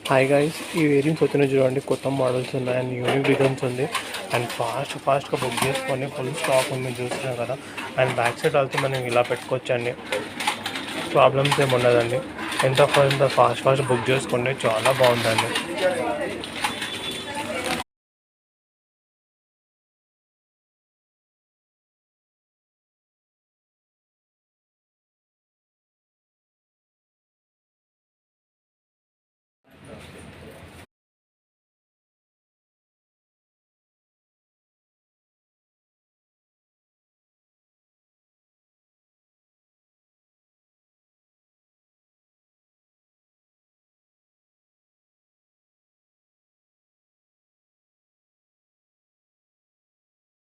Hi guys, ఈ earrings వచ్చిన చూడండి, కొత్త మోడల్స్ ఉన్నాయి అండ్ యూనిక్ డిజైన్స్ ఉంది అండ్ ఫాస్ట్గా బుక్ చేసుకొని ఫుల్ స్టాక్ ఉంది చూస్తున్నాం కదా. అండ్ బ్యాక్ సైడ్ ఆల్సో మనం ఇలా పెట్టుకోవచ్చు అండి, ప్రాబ్లమ్స్ ఏమి ఉండదండి. ఎంత ఫాస్ట్ బుక్ చేసుకోండి, చాలా బాగుందండి.